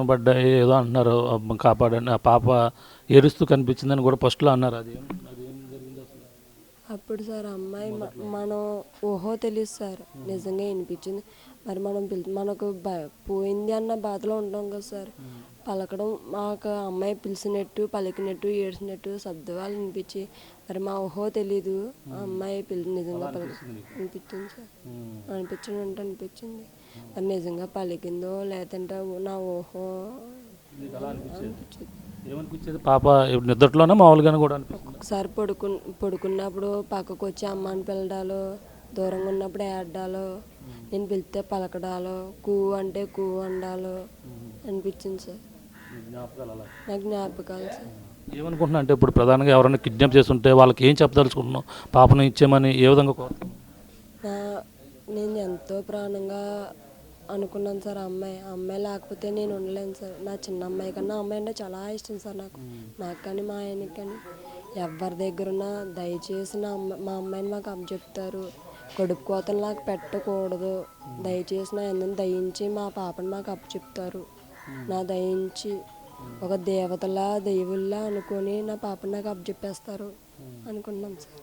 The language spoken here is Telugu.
కనబడ్డాయి ఏదో అంటున్నారు, కాపాడండి, ఆ పాప ఏడుస్తూ కనిపించిందని కూడా ఫస్ట్లో అన్నారు. అది ఏం జరిగింది అసలు అప్పుడు సార్ అమ్మాయి మొదట్లో? మనం ఊహో తెలియదు సార్, నిజంగా వినిపించింది. మరి మనం మనకు పోయింది అన్న బాధలో ఉంటాం కదా సార్. పలకడం మాకు అమ్మాయి పిలిచినట్టు పలికినట్టు ఏడ్చినట్టు శబ్దాలు వినిపించి, మరి మా ఊహో తెలీదు. ఆ అమ్మాయి నిజంగా అలా అనిపిస్తుంది నీకు? అనిపించింది సార్. ఉమ్. అనిపించడం అంటే అనిపించింది. మరి నిజంగా పలికిందో లేదంటే నా ఊహో నీకు అలా అనిపించేది? అనిపించింది. ఏమనిపించేది? పాప నిద్రలోనే మామూలుగానే కూడా అనిపిస్తుంది? ఒక్కొక్కసారి పడుకున్నప్పుడు పక్కకు వచ్చి అమ్మని పిలడాలు, దూరంగా ఉన్నప్పుడు ఏడ్డాలు, నేను పిలిస్తే పలకడాలు, కూ అంటే కూ అండాలు అనిపించింది సార్. నీ జ్ఞాపకాలు అలా. నా జ్ఞాపకాలు సార్. ఏమనుకుంటున్నా అంటే ఇప్పుడు ప్రధానంగా ఎవరైనా కిడ్నాప్ చేస్తుంటే వాళ్ళకి ఏం చెప్పదలుచుకుంటున్నావు? పాపను ఇచ్చేమని ఏ విధంగా కోరుతున్నావు? నా నేను ఎంతో ప్రాణంగా అనుకున్నాను సార్. ఆ అమ్మాయి లేకపోతే నేను ఉండలేను సార్. నా చిన్న అమ్మాయి కన్నా ఆ అమ్మాయి అంటే చాలా ఇష్టం సార్ నాకు కానీ మా ఆయనకి కానీ. ఎవరి దగ్గరున్నా దయచేసి మా అమ్మాయిని మాకు అప్పచెప్తారు, కడుపు కోతలాగా పెట్టకూడదు, దయచేసి నా అందరిని దయించి మా పాపని మాకు అప్పచెప్తారు, నా దయించి ఒక దేవతలా దేవుళ్ళా అనుకొని నా పాపని నాకు అప్పచెప్పేస్తారు అనుకున్నాం సార్.